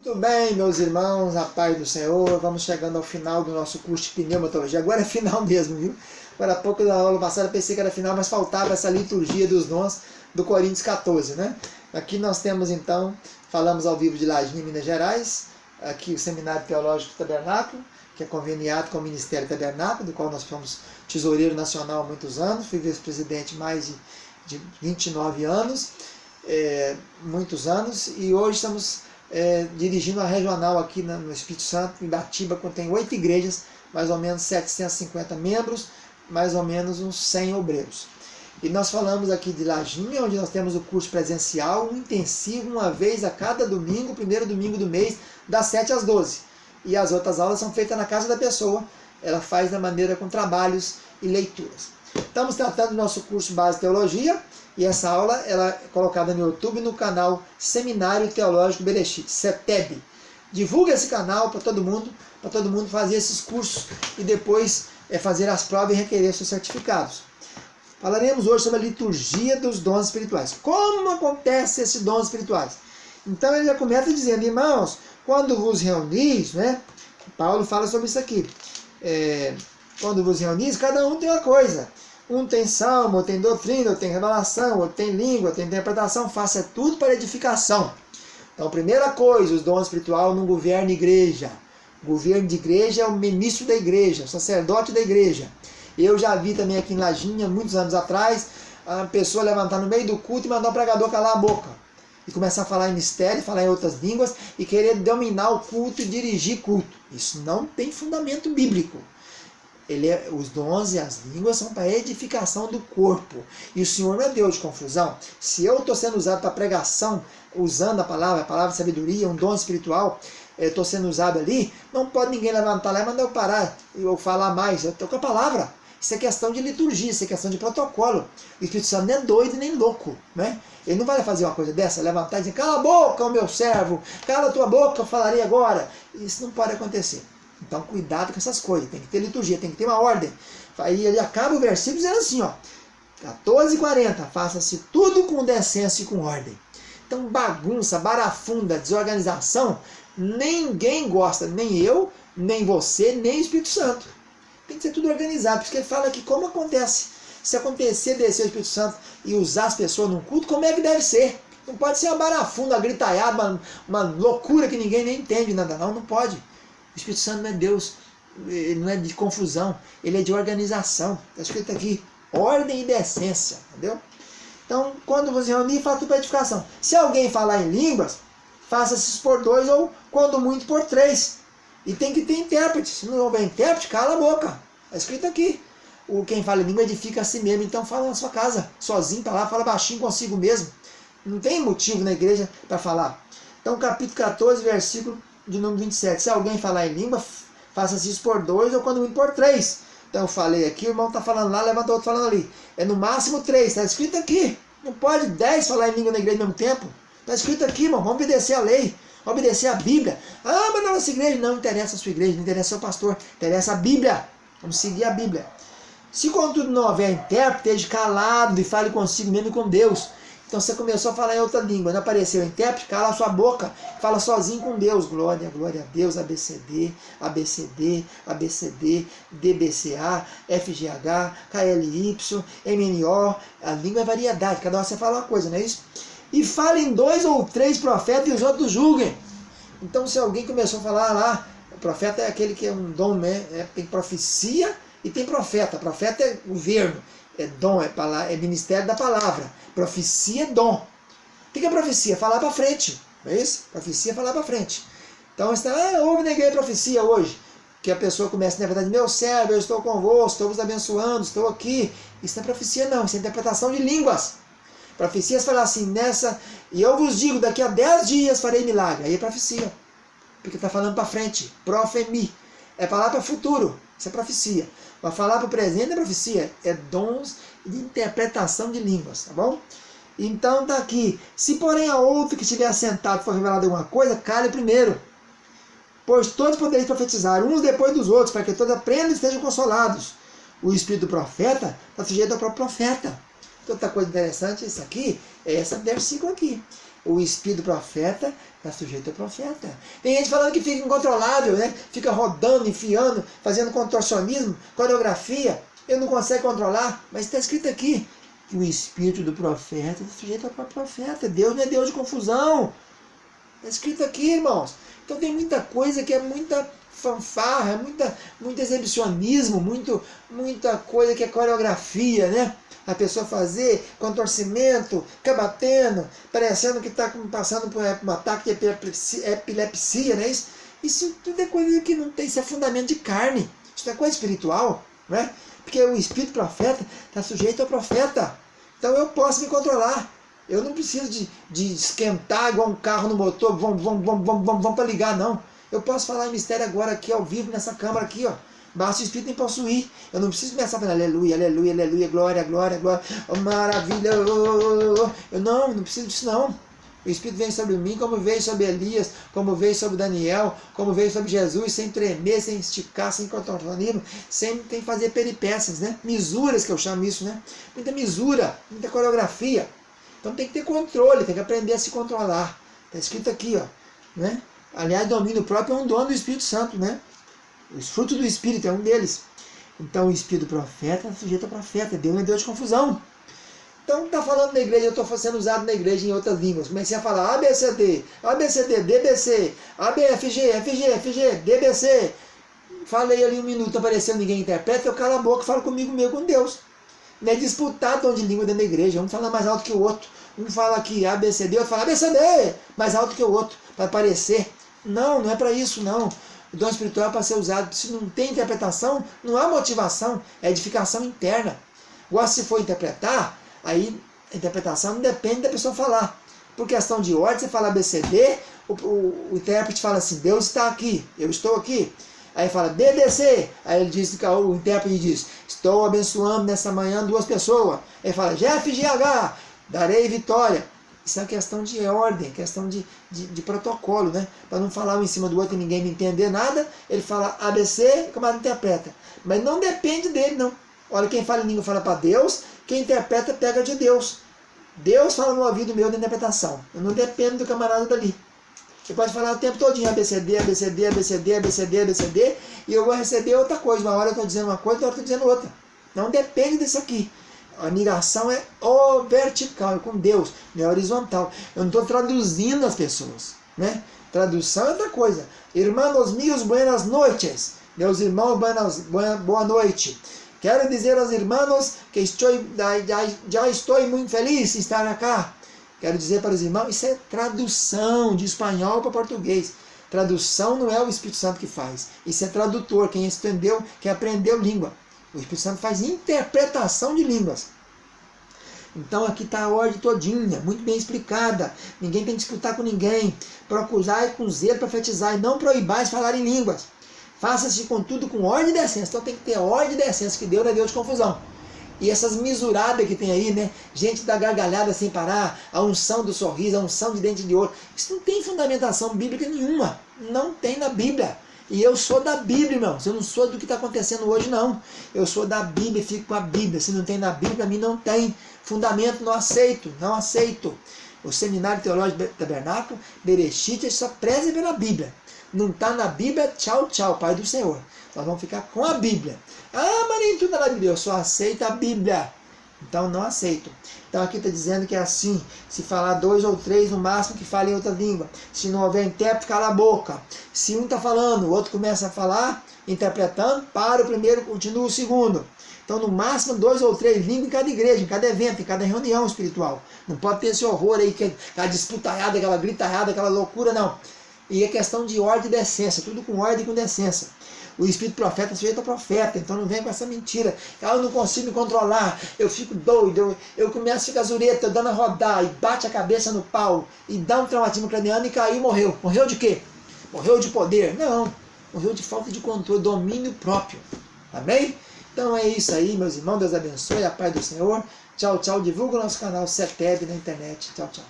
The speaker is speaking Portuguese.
Tudo bem, meus irmãos, a paz do Senhor. Vamos chegando ao final do nosso curso de pneumatologia. Agora é final mesmo, viu? Agora há pouco, na aula passada, pensei que era final, mas faltava essa liturgia dos dons do Coríntios 14, né? Aqui nós temos, então, falamos ao vivo de Lajinha, Minas Gerais. Aqui o Seminário Teológico Tabernáculo, que é conveniado com o Ministério Tabernáculo, do qual nós fomos tesoureiro nacional há muitos anos. Fui vice-presidente mais de 29 anos, muitos anos. E hoje estamos dirigindo a regional aqui no Espírito Santo, em Ibatiba, que tem 8 igrejas, mais ou menos 750 membros, mais ou menos uns 100 obreiros. E nós falamos aqui de Lajinha, onde nós temos o curso presencial, um intensivo, uma vez a cada domingo, primeiro domingo do mês, das 7 às 12. E as outras aulas são feitas na casa da pessoa, ela faz da maneira com trabalhos e leituras. Estamos tratando do nosso curso Base de Teologia, e essa aula ela é colocada no YouTube no canal Seminário Teológico Berechit, CETEB. Divulga esse canal para todo mundo fazer esses cursos e depois fazer as provas e requerer seus certificados. Falaremos hoje sobre a liturgia dos dons espirituais. Como acontece esses dons espirituais? Então ele já começa dizendo, irmãos, quando vos reunis, né? Paulo fala sobre isso aqui. Quando vos reunis, cada um tem uma coisa. Um tem salmo, outro tem doutrina, outro tem revelação, outro tem língua, outro tem interpretação. Faça tudo para edificação. Então, primeira coisa, os dons espirituais não governam igreja. O governo de igreja é o ministro da igreja, o sacerdote da igreja. Eu já vi também aqui em Lajinha, muitos anos atrás, a pessoa levantar no meio do culto e mandar o pregador calar a boca. E começar a falar em mistério, falar em outras línguas e querer dominar o culto e dirigir culto. Isso não tem fundamento bíblico. Os dons e as línguas são para a edificação do corpo. E o Senhor não é Deus de confusão. Se eu estou sendo usado para pregação, usando a palavra de sabedoria, um dom espiritual, estou sendo usado ali, não pode ninguém levantar lá e mandar eu parar, ou falar mais. Eu estou com a palavra. Isso é questão de liturgia, isso é questão de protocolo. O Espírito Santo não é doido nem louco, né? Ele não vai fazer uma coisa dessa, levantar e dizer, cala a boca, o meu servo, cala a tua boca, eu falarei agora. Isso não pode acontecer. Então, cuidado com essas coisas. Tem que ter liturgia, tem que ter uma ordem. Aí ele acaba o versículo dizendo assim, ó, 14:40, faça-se tudo com decência e com ordem. Então, bagunça, barafunda, desorganização, ninguém gosta, nem eu, nem você, nem o Espírito Santo. Tem que ser tudo organizado, porque ele fala que como acontece. Se acontecer, descer o Espírito Santo e usar as pessoas num culto, como é que deve ser? Não pode ser uma barafunda, uma gritaiada, uma loucura que ninguém nem entende nada, não pode. O Espírito Santo não é Deus, ele não é de confusão, ele é de organização. Está escrito aqui, ordem e decência, entendeu? Então, quando você reunir, fala tudo para edificação. Se alguém falar em línguas, faça-se por 2 ou, quando muito, por 3. E tem que ter intérprete. Se não houver intérprete, cala a boca. Está escrito aqui. Quem fala em língua edifica a si mesmo. Então fala na sua casa, sozinho, para lá, fala baixinho consigo mesmo. Não tem motivo na igreja para falar. Então, capítulo 14, versículo de número 27. Se alguém falar em língua, faça-se isso por 2 ou quando muito por 3. Então eu falei aqui, o irmão está falando lá, levanta o outro falando ali. É no máximo 3, está escrito aqui. Não pode 10 falar em língua na igreja ao mesmo tempo. Está escrito aqui, irmão, vamos obedecer a lei. Obedecer a Bíblia. Ah, mas na nossa igreja não interessa a sua igreja, não interessa o seu pastor, interessa a Bíblia. Vamos seguir a Bíblia. Se contudo não houver intérprete, esteja calado e fale consigo mesmo e com Deus. Então você começou a falar em outra língua, não apareceu intérprete, cala a sua boca, fala sozinho com Deus. Glória, glória a Deus, ABCD, ABCD, ABCD, DBCA, FGH, KLY, MNO. A língua é variedade, cada hora você fala uma coisa, não é isso? E falem 2 ou 3 profetas e os outros julguem. Então, se alguém começou a falar lá, o profeta é aquele que é um dom, né? Tem profecia e tem profeta. Profeta é governo, é dom, é ministério da palavra. Profecia é dom. O que é profecia? Falar para frente, não é isso? Profecia é falar para frente. Então, houve na igreja profecia hoje, que a pessoa começa, na verdade, meu servo, eu estou convosco, estou vos abençoando, estou aqui. Isso não é profecia, não, isso é interpretação de línguas. Profecias falam assim, e eu vos digo, daqui a 10 dias farei milagre. Aí é profecia, porque está falando para frente, profemi, é falar para futuro, isso é profecia. Para falar para o presente é profecia, é dons de interpretação de línguas, tá bom? Então tá aqui, se porém a outro que estiver assentado for revelado alguma coisa, cale primeiro, pois todos podereis profetizar, uns depois dos outros, para que todos aprendam e estejam consolados. O espírito do profeta está sujeito ao próprio profeta. Outra coisa interessante, isso aqui, é esse versículo aqui. O espírito do profeta está sujeito ao profeta. Tem gente falando que fica incontrolável, né? Fica rodando, enfiando, fazendo contorcionismo, coreografia. Eu não consegue controlar, mas está escrito aqui que o espírito do profeta está sujeito ao profeta. Deus não é Deus de confusão. Está escrito aqui, irmãos. Então tem muita coisa que é muita fanfarra, muito exibicionismo, muita coisa que é coreografia, né? A pessoa fazer contorcimento, ficar batendo, parecendo que está passando por um ataque de epilepsia, né? Isso tudo é coisa que não tem, isso é fundamento de carne, isso é coisa espiritual, né? Porque o espírito profeta está sujeito ao profeta, então eu posso me controlar. Eu não preciso de esquentar igual um carro no motor, vamos para ligar, não. Eu posso falar em mistério agora aqui, ao vivo, nessa câmara aqui, ó. Basta o Espírito me possuir. Eu não preciso começar a falar aleluia, aleluia, aleluia, glória, glória, glória, oh, maravilha. Eu não preciso disso não. O Espírito vem sobre mim como veio sobre Elias, como veio sobre Daniel, como veio sobre Jesus, sem tremer, sem esticar, sem contorcionismo, sem fazer peripécias, né? Misuras, que eu chamo isso, né? Muita misura, muita coreografia. Então tem que ter controle, tem que aprender a se controlar. Está escrito aqui, ó, né? Aliás, domínio próprio é um dom do Espírito Santo, né? Os frutos do Espírito é um deles. Então o Espírito do profeta é sujeito ao profeta. Deus não é Deus de confusão. Então está falando na igreja, eu estou sendo usado na igreja em outras línguas. Comecei a falar ABCD, ABCD, DBC, ABFG, FG, FG, DBC. Falei ali um minuto, apareceu, ninguém interpreta, eu calo a boca e falo comigo mesmo, com Deus. Não é disputar dom de língua dentro da igreja. Um fala mais alto que o outro. Um fala aqui ABCD, outro fala ABCD, mais alto que o outro, para parecer. Não é para isso, não. O dom espiritual é para ser usado. Se não tem interpretação, não há motivação, é edificação interna. Agora, se for interpretar, aí a interpretação não depende da pessoa falar. Por questão de ordem, você fala ABCD, o intérprete fala assim, Deus está aqui, eu estou aqui. Aí fala DDC, aí ele diz, o intérprete diz, estou abençoando nessa manhã 2 pessoas. Aí fala GFGH, darei vitória. Isso é questão de ordem, questão de protocolo, né? Para não falar um em cima do outro e ninguém me entender nada, ele fala ABC, o camarada interpreta. Mas não depende dele, não. Olha, quem fala em língua fala para Deus, quem interpreta pega de Deus. Deus fala no ouvido meu da interpretação. Eu não dependo do camarada dali. Você pode falar o tempo todinho ABCD, ABCD, ABCD, ABCD, ABCD, e eu vou receber outra coisa. Uma hora eu estou dizendo uma coisa, outra eu estou dizendo outra. Não depende disso aqui. A ligação é vertical, é com Deus, não é horizontal. Eu não estou traduzindo as pessoas, né? Tradução é outra coisa. Hermanos míos, buenas noches. Meus irmãos, boa noite. Quero dizer aos irmãos que já estou muito feliz de estar aqui. Quero dizer para os irmãos, isso é tradução de espanhol para português. Tradução não é o Espírito Santo que faz. Isso é tradutor, quem aprendeu língua. O Espírito Santo faz interpretação de línguas. Então aqui está a ordem todinha, muito bem explicada. Ninguém tem que disputar com ninguém. Procurai com zelo profetizar e não proibais falar em línguas. Faça-se contudo com ordem e decência. Então tem que ter ordem e decência, que Deus não é Deus de confusão. E essas misuradas que tem aí, né? Gente da gargalhada sem parar, a unção do sorriso, a unção de dente de ouro. Isso não tem fundamentação bíblica nenhuma. Não tem na Bíblia. E eu sou da Bíblia, irmãos. Eu não sou do que está acontecendo hoje, não. Eu sou da Bíblia e fico com a Bíblia. Se não tem na Bíblia, para mim não tem. Fundamento, não aceito. Não aceito. O Seminário Teológico Tabernáculo, Bereshit, só preza pela Bíblia. Não está na Bíblia, tchau, tchau, Pai do Senhor. Nós vamos ficar com a Bíblia. Ah, mas nem tudo na Bíblia. Eu só aceito a Bíblia. Então não aceito. Então aqui está dizendo que é assim. Se falar 2 ou 3 no máximo, que fale em outra língua. Se não houver intérprete, cala a boca. Se um está falando, o outro começa a falar, interpretando, para o primeiro, continua o segundo. Então no máximo 2 ou 3 línguas em cada igreja, em cada evento, em cada reunião espiritual. Não pode ter esse horror aí, aquela disputaiada, aquela gritaiada, aquela loucura, não. E é questão de ordem e decência, tudo com ordem e com decência. O espírito profeta é sujeito a profeta, então não vem com essa mentira. Eu não consigo me controlar, eu fico doido, eu começo a ficar zureta, dando a rodar, e bate a cabeça no pau, e dá um traumatismo craniano e caiu e morreu. Morreu de quê? Morreu de poder? Não, morreu de falta de controle, domínio próprio. Amém? Então é isso aí, meus irmãos, Deus abençoe, a paz do Senhor. Tchau, tchau, divulga o nosso canal CETEB na internet. Tchau, tchau.